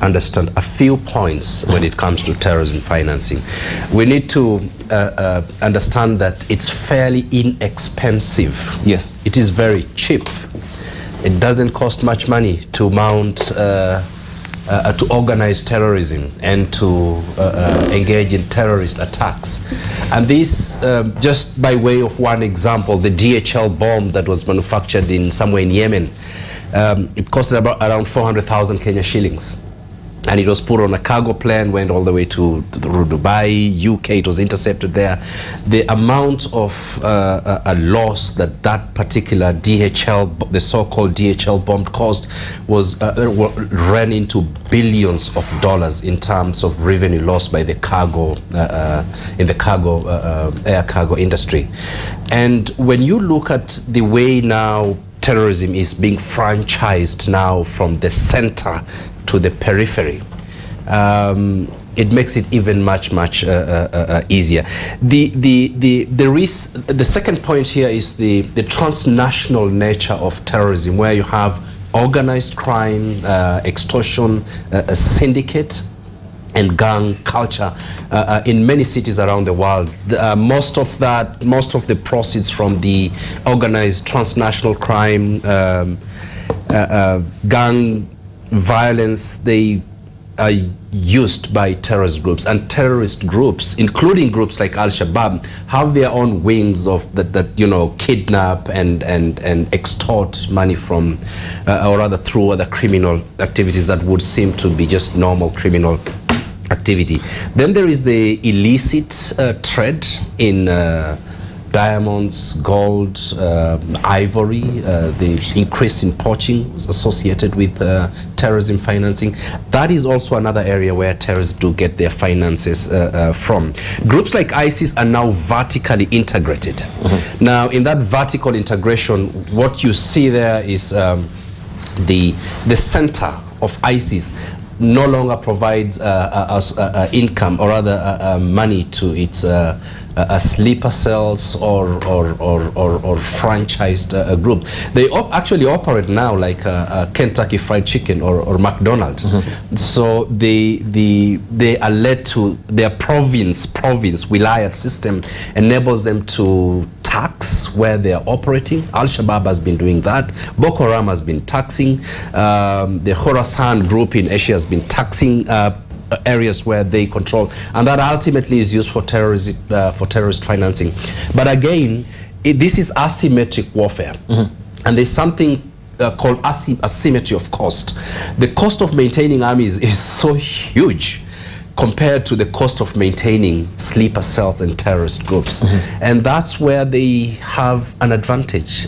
understand a few points when it comes to terrorism financing. We need to understand that it's fairly inexpensive. Yes. It is very cheap. It doesn't cost much money to mount, to organize terrorism and to engage in terrorist attacks. And this, just by way of one example, the DHL bomb that was manufactured in somewhere in Yemen, it costed around 400,000 Kenya shillings. And it was put on a cargo plane, went all the way to Dubai, UK. It was intercepted there. The amount of a loss that particular DHL, the so-called DHL bomb caused, was ran into billions of dollars in terms of revenue lost by the cargo in the cargo air cargo industry. And when you look at the way now terrorism is being franchised now from the center to the periphery, it makes it even much easier. The second point here is the transnational nature of terrorism, where you have organized crime, extortion, a syndicate, and gang culture in many cities around the world. Most of the proceeds from the organized transnational crime, gang violence, they are used by terrorist groups, and terrorist groups, including groups like Al-Shabaab, have their own wings of that you know, kidnap and extort money from, or rather through other criminal activities that would seem to be just normal criminal activity. Then there is the illicit trade in diamonds, gold, ivory. The increase in poaching is associated with terrorism financing. That is also another area where terrorists do get their finances from. Groups like ISIS are now vertically integrated. Mm-hmm. Now, in that vertical integration, what you see there is the center of ISIS no longer provides income, or rather money to its sleeper cells or franchised group. They actually operate now like Kentucky Fried Chicken or McDonald's. Mm-hmm. So they are led to their province wilayat system enables them to tax where they are operating. Al-Shabaab has been doing that. Boko Haram has been taxing. The Khorasan group in Asia has been taxing areas where they control, and that ultimately is used for terrorist financing. But again, this is asymmetric warfare. Mm-hmm. And there's something called asymmetry of cost. The cost of maintaining armies is so huge compared to the cost of maintaining sleeper cells and terrorist groups. Mm-hmm. And that's where they have an advantage.